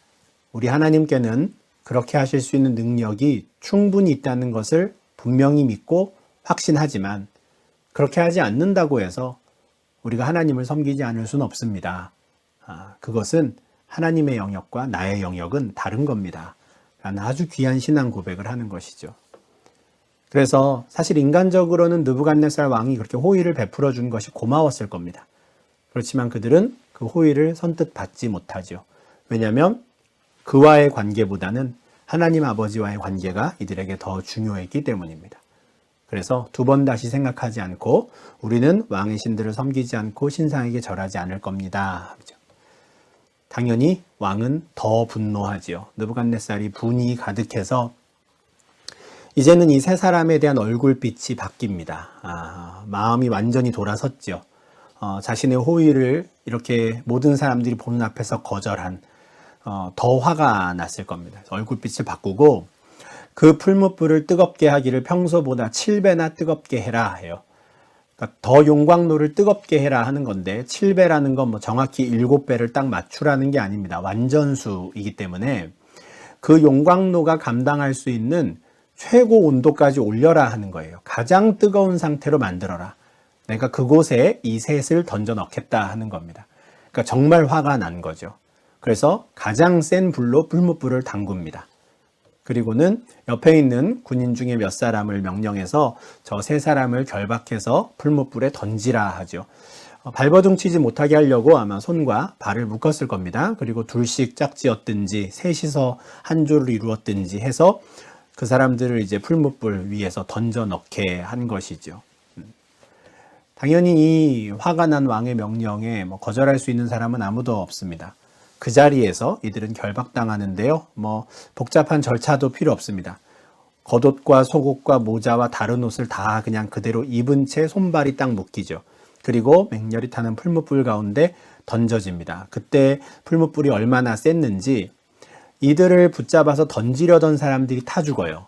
Speaker 1: 우리 하나님께는 그렇게 하실 수 있는 능력이 충분히 있다는 것을 분명히 믿고 확신하지만 그렇게 하지 않는다고 해서 우리가 하나님을 섬기지 않을 수는 없습니다. 그것은 하나님의 영역과 나의 영역은 다른 겁니다. 라는 아주 귀한 신앙 고백을 하는 것이죠. 그래서 사실 인간적으로는 느부갓네살 왕이 그렇게 호의를 베풀어 준 것이 고마웠을 겁니다. 그렇지만 그들은 그 호의를 선뜻 받지 못하죠. 왜냐하면 그와의 관계보다는 하나님 아버지와의 관계가 이들에게 더 중요했기 때문입니다. 그래서 두 번 다시 생각하지 않고 우리는 왕의 신들을 섬기지 않고 신상에게 절하지 않을 겁니다. 당연히 왕은 더 분노하지요. 느부갓네살이 분이 가득해서 이제는 이 세 사람에 대한 얼굴빛이 바뀝니다. 마음이 완전히 돌아섰죠. 자신의 호의를 이렇게 모든 사람들이 보는 앞에서 거절한 더 화가 났을 겁니다. 얼굴빛을 바꾸고 그 풀무불을 뜨겁게 하기를 평소보다 7배나 뜨겁게 해라 해요. 그러니까 더 용광로를 뜨겁게 해라 하는 건데 7배라는 건 뭐 정확히 7배를 딱 맞추라는 게 아닙니다. 완전수이기 때문에 그 용광로가 감당할 수 있는 최고 온도까지 올려라 하는 거예요. 가장 뜨거운 상태로 만들어라. 내가 그곳에 이 셋을 던져 넣겠다 하는 겁니다. 그러니까 정말 화가 난 거죠. 그래서 가장 센 불로 풀무불을 담굽니다. 그리고는 옆에 있는 군인 중에 몇 사람을 명령해서 저 세 사람을 결박해서 풀무불에 던지라 하죠. 발버둥 치지 못하게 하려고 아마 손과 발을 묶었을 겁니다. 그리고 둘씩 짝지었든지 셋이서 한 줄을 이루었든지 해서 그 사람들을 이제 풀무불 위에서 던져 넣게 한 것이죠. 당연히 이 화가 난 왕의 명령에 거절할 수 있는 사람은 아무도 없습니다. 그 자리에서 이들은 결박당하는데요. 복잡한 절차도 필요 없습니다. 겉옷과 속옷과 모자와 다른 옷을 다 그냥 그대로 입은 채 손발이 딱 묶이죠. 그리고 맹렬히 타는 풀무불 가운데 던져집니다. 그때 풀무불이 얼마나 셌는지 이들을 붙잡아서 던지려던 사람들이 타 죽어요.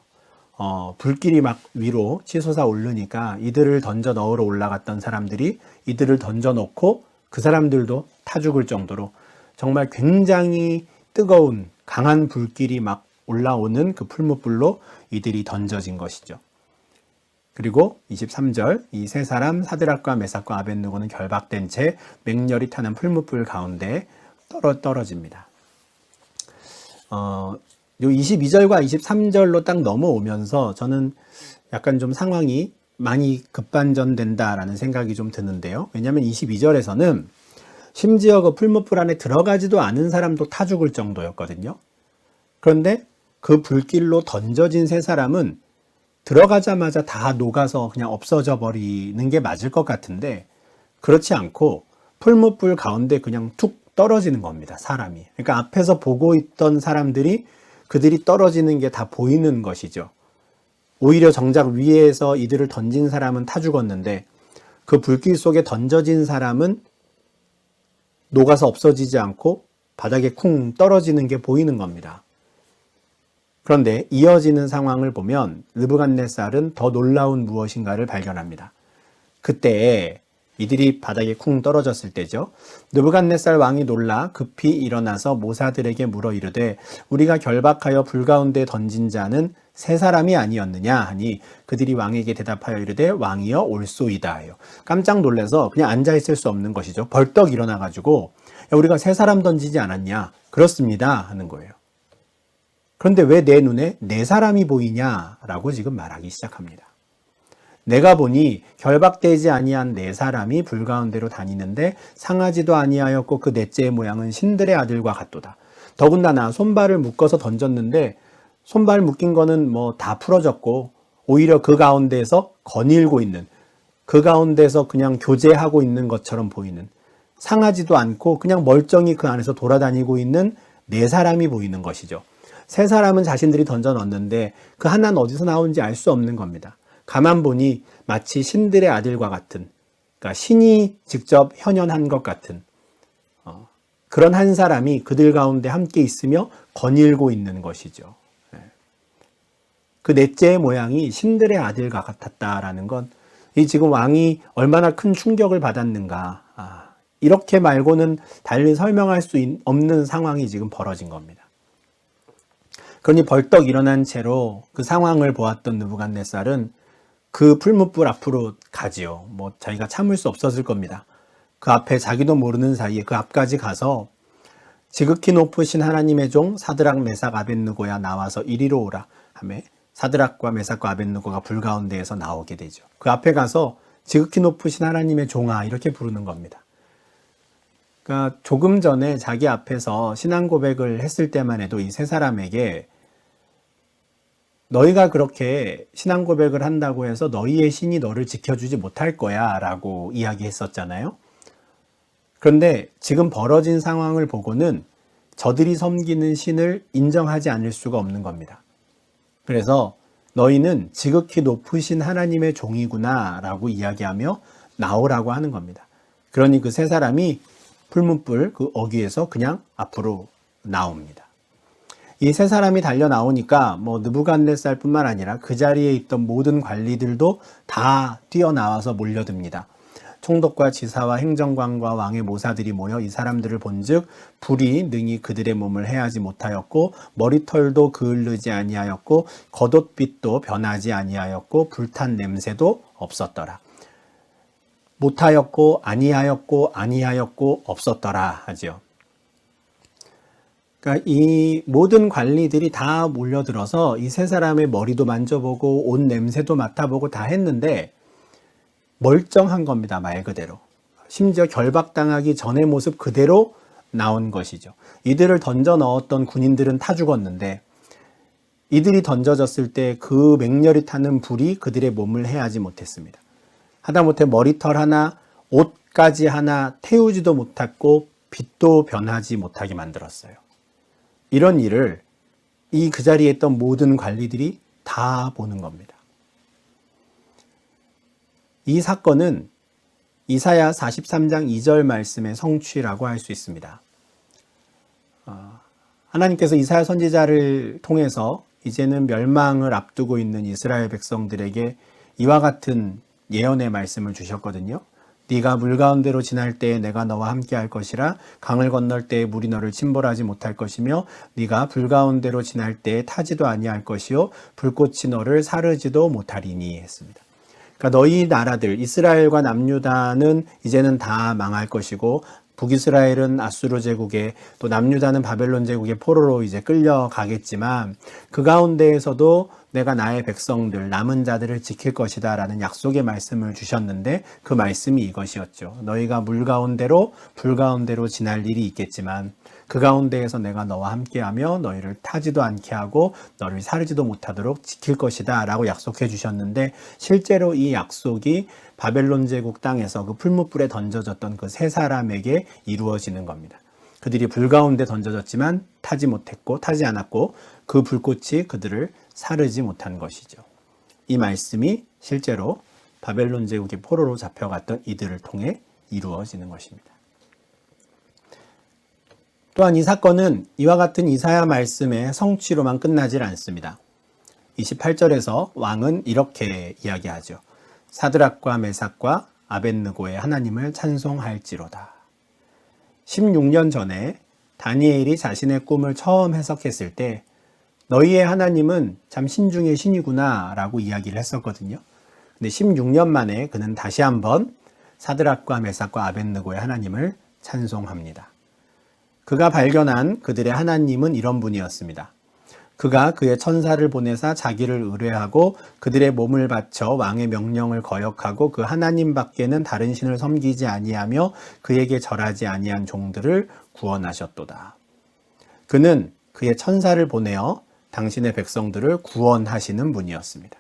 Speaker 1: 불길이 막 위로 치솟아 오르니까 이들을 던져 넣으러 올라갔던 사람들이 이들을 던져 놓고 그 사람들도 타 죽을 정도로 정말 굉장히 뜨거운 강한 불길이 막 올라오는 그 풀무불로 이들이 던져진 것이죠. 그리고 23절 이 세 사람 사드락과 메삭과 아벳느고는 결박된 채 맹렬히 타는 풀무불 가운데 떨어집니다. 요 22절과 23절로 딱 넘어오면서 저는 약간 좀 상황이 많이 급반전된다라는 생각이 좀 드는데요. 왜냐하면 22절에서는 심지어 그 풀무불 안에 들어가지도 않은 사람도 타 죽을 정도였거든요. 그런데 그 불길로 던져진 세 사람은 들어가자마자 다 녹아서 그냥 없어져 버리는 게 맞을 것 같은데 그렇지 않고 풀무불 가운데 그냥 툭 떨어지는 겁니다. 사람이. 그러니까 앞에서 보고 있던 사람들이 그들이 떨어지는 게 다 보이는 것이죠. 오히려 정작 위에서 이들을 던진 사람은 타 죽었는데 그 불길 속에 던져진 사람은 녹아서 없어지지 않고 바닥에 쿵 떨어지는 게 보이는 겁니다. 그런데 이어지는 상황을 보면 느부갓네살은 더 놀라운 무엇인가를 발견합니다. 그때 이들이 바닥에 쿵 떨어졌을 때죠. 느부갓네살 왕이 놀라 급히 일어나서 모사들에게 물어 이르되 우리가 결박하여 불 가운데 던진 자는 세 사람이 아니었느냐 하니 그들이 왕에게 대답하여 이르되 왕이여 올소이다 하여 깜짝 놀라서 그냥 앉아있을 수 없는 것이죠. 벌떡 일어나가지고 야, 우리가 세 사람 던지지 않았냐? 그렇습니다 하는 거예요. 그런데 왜 내 눈에 네 사람이 보이냐라고 지금 말하기 시작합니다. 내가 보니 결박되지 아니한 네 사람이 불 가운데로 다니는데 상하지도 아니하였고 그 넷째의 모양은 신들의 아들과 같도다. 더군다나 손발을 묶어서 던졌는데 손발 묶인 거는 다 풀어졌고 오히려 그 가운데에서 거닐고 있는 그 가운데서 그냥 교제하고 있는 것처럼 보이는 상하지도 않고 그냥 멀쩡히 그 안에서 돌아다니고 있는 네 사람이 보이는 것이죠. 세 사람은 자신들이 던져 넣었는데 그 하나는 어디서 나온지 알 수 없는 겁니다. 가만 보니 마치 신들의 아들과 같은, 그러니까 신이 직접 현현한 것 같은 그런 한 사람이 그들 가운데 함께 있으며 거닐고 있는 것이죠. 그 넷째의 모양이 신들의 아들과 같았다라는 건 이 지금 왕이 얼마나 큰 충격을 받았는가, 이렇게 말고는 달리 설명할 수 없는 상황이 지금 벌어진 겁니다. 그러니 벌떡 일어난 채로 그 상황을 보았던 느부갓네살은 그 풀무불 앞으로 가지요. 자기가 참을 수 없었을 겁니다. 그 앞에 자기도 모르는 사이에 그 앞까지 가서 지극히 높으신 하나님의 종 사드락 메삭 아벳느고야 나와서 이리로 오라 하며 사드락과 메삭과 아벳느고가 불 가운데에서 나오게 되죠. 그 앞에 가서 지극히 높으신 하나님의 종아 이렇게 부르는 겁니다. 그러니까 조금 전에 자기 앞에서 신앙 고백을 했을 때만 해도 이 세 사람에게 너희가 그렇게 신앙 고백을 한다고 해서 너희의 신이 너를 지켜주지 못할 거야 라고 이야기했었잖아요. 그런데 지금 벌어진 상황을 보고는 저들이 섬기는 신을 인정하지 않을 수가 없는 겁니다. 그래서 너희는 지극히 높으신 하나님의 종이구나 라고 이야기하며 나오라고 하는 겁니다. 그러니 그 세 사람이 풀무불 그 어귀에서 그냥 앞으로 나옵니다. 이 세 사람이 달려 나오니까 느부갓네살뿐만 아니라 그 자리에 있던 모든 관리들도 다 뛰어나와서 몰려듭니다. 총독과 지사와 행정관과 왕의 모사들이 모여 이 사람들을 본즉 불이 능히 그들의 몸을 해하지 못하였고 머리털도 그을르지 아니하였고 겉옷빛도 변하지 아니하였고 불탄 냄새도 없었더라. 못하였고 아니하였고 없었더라 하지요. 그러니까 이 모든 관리들이 다 몰려들어서 이 세 사람의 머리도 만져보고 옷 냄새도 맡아보고 다 했는데 멀쩡한 겁니다. 말 그대로. 심지어 결박당하기 전의 모습 그대로 나온 것이죠. 이들을 던져 넣었던 군인들은 타 죽었는데 이들이 던져졌을 때 그 맹렬히 타는 불이 그들의 몸을 해하지 못했습니다. 하다못해 머리털 하나, 옷까지 하나 태우지도 못했고 빛도 변하지 못하게 만들었어요. 이런 일을 그 자리에 있던 모든 관리들이 다 보는 겁니다. 이 사건은 이사야 43장 2절 말씀의 성취라고 할 수 있습니다. 하나님께서 이사야 선지자를 통해서 이제는 멸망을 앞두고 있는 이스라엘 백성들에게 이와 같은 예언의 말씀을 주셨거든요. 네가 물 가운데로 지날 때에 내가 너와 함께 할 것이라. 강을 건널 때에 물이 너를 침몰하지 못할 것이며 네가 불 가운데로 지날 때에 타지도 아니할 것이요 불꽃이 너를 사르지도 못하리니 했습니다. 그러니까 너희 나라들 이스라엘과 남유다는 이제는 다 망할 것이고 북이스라엘은 아수르 제국에 또 남유다는 바벨론 제국의 포로로 이제 끌려가겠지만 그 가운데에서도 내가 나의 백성들 남은 자들을 지킬 것이다 라는 약속의 말씀을 주셨는데 그 말씀이 이것이었죠. 너희가 물 가운데로 불 가운데로 지날 일이 있겠지만 그 가운데에서 내가 너와 함께하며 너희를 타지도 않게 하고 너를 사르지도 못하도록 지킬 것이다 라고 약속해 주셨는데 실제로 이 약속이 바벨론 제국 땅에서 그 풀무불에 던져졌던 그 세 사람에게 이루어지는 겁니다. 그들이 불 가운데 던져졌지만 타지 못했고 타지 않았고 그 불꽃이 그들을 사르지 못한 것이죠. 이 말씀이 실제로 바벨론 제국의 포로로 잡혀갔던 이들을 통해 이루어지는 것입니다. 또한 이 사건은 이와 같은 이사야 말씀의 성취로만 끝나질 않습니다. 28절에서 왕은 이렇게 이야기하죠. 사드락과 메삭과 아벳느고의 하나님을 찬송할지로다. 16년 전에 다니엘이 자신의 꿈을 처음 해석했을 때 너희의 하나님은 참 신중의 신이구나 라고 이야기를 했었거든요. 근데 16년 만에 그는 다시 한번 사드락과 메삭과 아벳느고의 하나님을 찬송합니다. 그가 발견한 그들의 하나님은 이런 분이었습니다. 그가 그의 천사를 보내사 자기를 의뢰하고 그들의 몸을 바쳐 왕의 명령을 거역하고 그 하나님 밖에는 다른 신을 섬기지 아니하며 그에게 절하지 아니한 종들을 구원하셨도다. 그는 그의 천사를 보내어 당신의 백성들을 구원하시는 분이었습니다.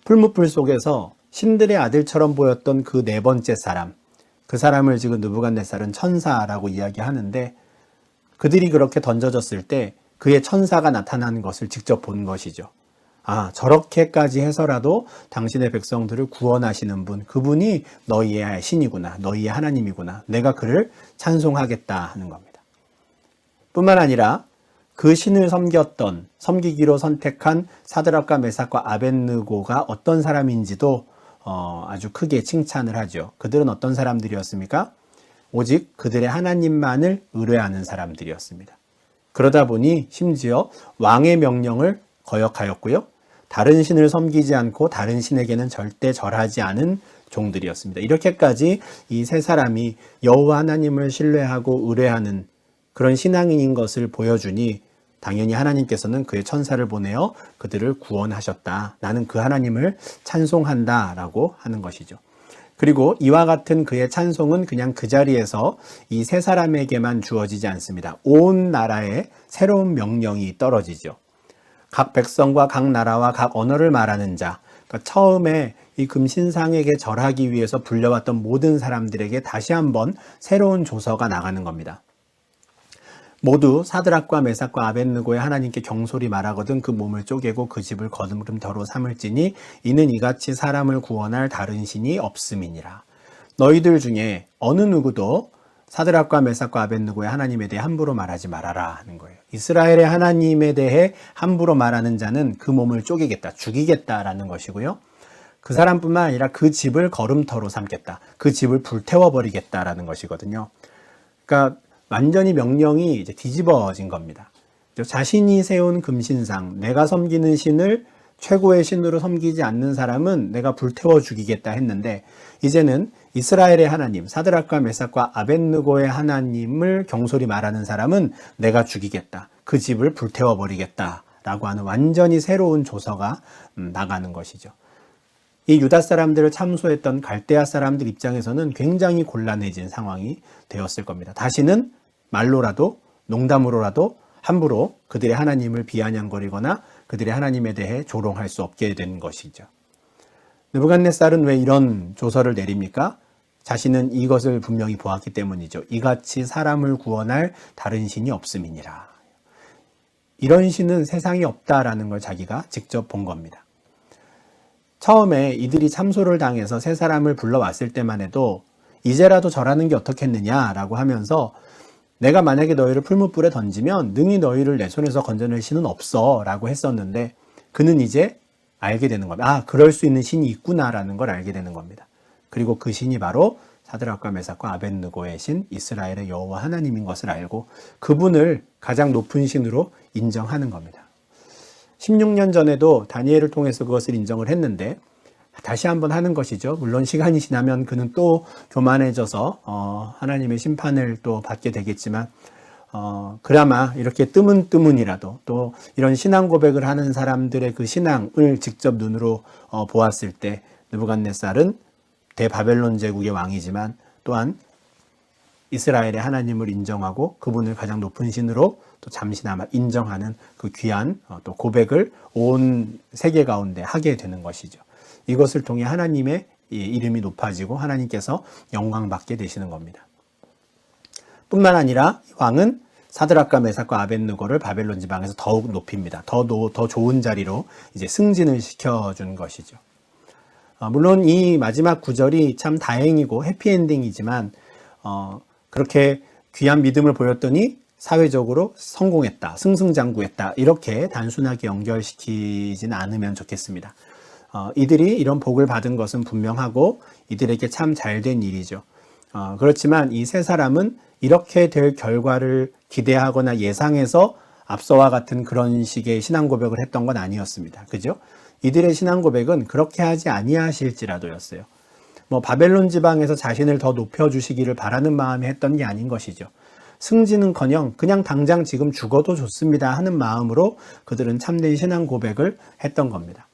Speaker 1: 풀무불 속에서 신들의 아들처럼 보였던 그 네 번째 사람, 그 사람을 지금 느부갓네살은 천사라고 이야기하는데 그들이 그렇게 던져졌을 때 그의 천사가 나타나는 것을 직접 본 것이죠. 아, 저렇게까지 해서라도 당신의 백성들을 구원하시는 분, 그분이 너희의 신이구나, 너희의 하나님이구나, 내가 그를 찬송하겠다 하는 겁니다. 뿐만 아니라 그 신을 섬기기로 선택한 사드락과 메삭과 아벳느고가 어떤 사람인지도 아주 크게 칭찬을 하죠. 그들은 어떤 사람들이었습니까? 오직 그들의 하나님만을 의뢰하는 사람들이었습니다. 그러다 보니 심지어 왕의 명령을 거역하였고요. 다른 신을 섬기지 않고 다른 신에게는 절대 절하지 않은 종들이었습니다. 이렇게까지 이 세 사람이 여호와 하나님을 신뢰하고 의뢰하는 그런 신앙인인 것을 보여주니 당연히 하나님께서는 그의 천사를 보내어 그들을 구원하셨다. 나는 그 하나님을 찬송한다 라고 하는 것이죠. 그리고 이와 같은 그의 찬송은 그냥 그 자리에서 이 세 사람에게만 주어지지 않습니다. 온 나라에 새로운 명령이 떨어지죠. 각 백성과 각 나라와 각 언어를 말하는 자, 그러니까 처음에 이 금신상에게 절하기 위해서 불려왔던 모든 사람들에게 다시 한번 새로운 조서가 나가는 겁니다. 모두 사드락과 메삭과 아벳느고의 하나님께 경솔히 말하거든 그 몸을 쪼개고 그 집을 거름터로 삼을지니 이는 이같이 사람을 구원할 다른 신이 없음이니라. 너희들 중에 어느 누구도 사드락과 메삭과 아벳느고의 하나님에 대해 함부로 말하지 말아라 하는 거예요. 이스라엘의 하나님에 대해 함부로 말하는 자는 그 몸을 쪼개겠다, 죽이겠다라는 것이고요. 그 사람뿐만 아니라 그 집을 걸음터로 삼겠다. 그 집을 불태워버리겠다라는 것이거든요. 그러니까 완전히 명령이 이제 뒤집어진 겁니다. 자신이 세운 금신상, 내가 섬기는 신을 최고의 신으로 섬기지 않는 사람은 내가 불태워 죽이겠다 했는데, 이제는 이스라엘의 하나님, 사드락과 메삭과 아벳느고의 하나님을 경솔히 말하는 사람은 내가 죽이겠다. 그 집을 불태워 버리겠다. 라고 하는 완전히 새로운 조서가 나가는 것이죠. 이 유다 사람들을 참소했던 갈대아 사람들 입장에서는 굉장히 곤란해진 상황이 되었을 겁니다. 다시는 말로라도 농담으로라도 함부로 그들의 하나님을 비아냥거리거나 그들의 하나님에 대해 조롱할 수 없게 된 것이죠. 느부갓네살은 왜 이런 조서를 내립니까? 자신은 이것을 분명히 보았기 때문이죠. 이같이 사람을 구원할 다른 신이 없음이니라. 이런 신은 세상에 없다라는 걸 자기가 직접 본 겁니다. 처음에 이들이 참소를 당해서 세 사람을 불러왔을 때만 해도 이제라도 절하는 게 어떻겠느냐라고 하면서 내가 만약에 너희를 풀무불에 던지면 능히 너희를 내 손에서 건져낼 신은 없어 라고 했었는데, 그는 이제 알게 되는 겁니다. 아, 그럴 수 있는 신이 있구나라는 걸 알게 되는 겁니다. 그리고 그 신이 바로 사드락과 메삭과 아벳느고의 신 이스라엘의 여호와 하나님인 것을 알고 그분을 가장 높은 신으로 인정하는 겁니다. 16년 전에도 다니엘을 통해서 그것을 인정을 했는데 다시 한번 하는 것이죠. 물론 시간이 지나면 그는 또 교만해져서 하나님의 심판을 또 받게 되겠지만, 그나마 이렇게 뜨문뜨문이라도 또 이런 신앙 고백을 하는 사람들의 그 신앙을 직접 눈으로 보았을 때 느부갓네살은 대바벨론 제국의 왕이지만 또한 이스라엘의 하나님을 인정하고 그분을 가장 높은 신으로 또 잠시나마 인정하는 그 귀한 또 고백을 온 세계 가운데 하게 되는 것이죠. 이것을 통해 하나님의 이름이 높아지고 하나님께서 영광받게 되시는 겁니다. 뿐만 아니라 왕은 사드락과 메삭과 아벳느고를 바벨론 지방에서 더욱 높입니다. 더 좋은 자리로 이제 승진을 시켜준 것이죠. 물론 이 마지막 구절이 참 다행이고 해피엔딩이지만 그렇게 귀한 믿음을 보였더니 사회적으로 성공했다, 승승장구했다, 이렇게 단순하게 연결시키지는 않으면 좋겠습니다. 이들이 이런 복을 받은 것은 분명하고 이들에게 참 잘된 일이죠. 그렇지만 이 세 사람은 이렇게 될 결과를 기대하거나 예상해서 앞서와 같은 그런 식의 신앙 고백을 했던 건 아니었습니다. 그죠? 이들의 신앙 고백은 그렇게 하지 아니하실지라도였어요. 바벨론 지방에서 자신을 더 높여주시기를 바라는 마음에 했던 게 아닌 것이죠. 승진은커녕 그냥 당장 지금 죽어도 좋습니다 하는 마음으로 그들은 참된 신앙 고백을 했던 겁니다.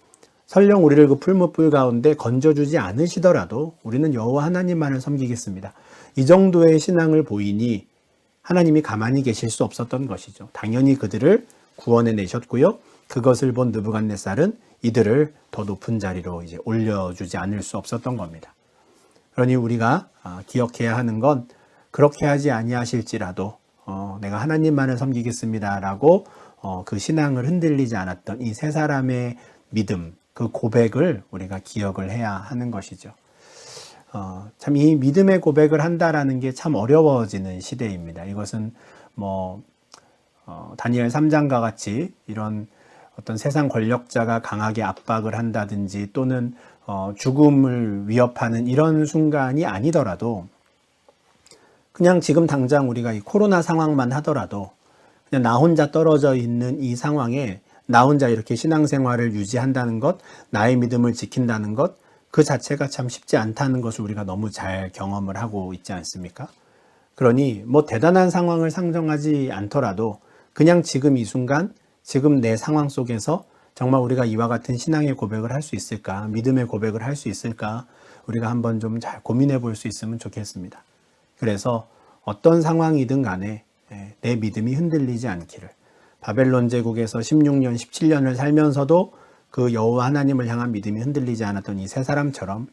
Speaker 1: 설령 우리를 그 풀무불 가운데 건져주지 않으시더라도 우리는 여호와 하나님만을 섬기겠습니다. 이 정도의 신앙을 보이니 하나님이 가만히 계실 수 없었던 것이죠. 당연히 그들을 구원해 내셨고요. 그것을 본 느부갓네살은 이들을 더 높은 자리로 이제 올려주지 않을 수 없었던 겁니다. 그러니 우리가 기억해야 하는 건 그렇게 하지 아니하실지라도 내가 하나님만을 섬기겠습니다라고 그 신앙을 흔들리지 않았던 이 세 사람의 믿음, 그 고백을 우리가 기억을 해야 하는 것이죠. 참 이 믿음의 고백을 한다라는 게 참 어려워지는 시대입니다. 이것은 다니엘 3장과 같이 이런 어떤 세상 권력자가 강하게 압박을 한다든지 또는 죽음을 위협하는 이런 순간이 아니더라도 그냥 지금 당장 우리가 이 코로나 상황만 하더라도 그냥 나 혼자 떨어져 있는 이 상황에 나 혼자 이렇게 신앙생활을 유지한다는 것, 나의 믿음을 지킨다는 것, 그 자체가 참 쉽지 않다는 것을 우리가 너무 잘 경험을 하고 있지 않습니까? 그러니 대단한 상황을 상정하지 않더라도 그냥 지금 이 순간, 지금 내 상황 속에서 정말 우리가 이와 같은 신앙의 고백을 할 수 있을까, 믿음의 고백을 할 수 있을까, 우리가 한번 좀 잘 고민해 볼 수 있으면 좋겠습니다. 그래서 어떤 상황이든 간에 내 믿음이 흔들리지 않기를, 바벨론 제국에서 16년, 17년을 살면서도 그 여호와 하나님을 향한 믿음이 흔들리지 않았던 이 세 사람처럼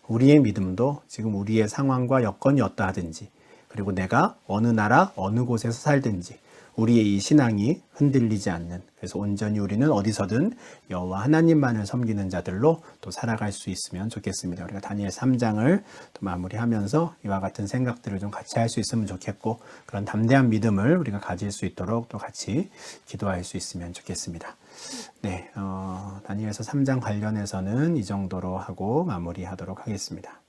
Speaker 1: 우리의 믿음도 지금 우리의 상황과 여건이 어떠하든지, 그리고 내가 어느 나라, 어느 곳에서 살든지 우리의 이 신앙이 흔들리지 않는, 그래서 온전히 우리는 어디서든 여호와 하나님만을 섬기는 자들로 또 살아갈 수 있으면 좋겠습니다. 우리가 다니엘 3장을 또 마무리하면서 이와 같은 생각들을 좀 같이 할 수 있으면 좋겠고, 그런 담대한 믿음을 우리가 가질 수 있도록 또 같이 기도할 수 있으면 좋겠습니다. 네, 다니엘서 3장 관련해서는 이 정도로 하고 마무리하도록 하겠습니다.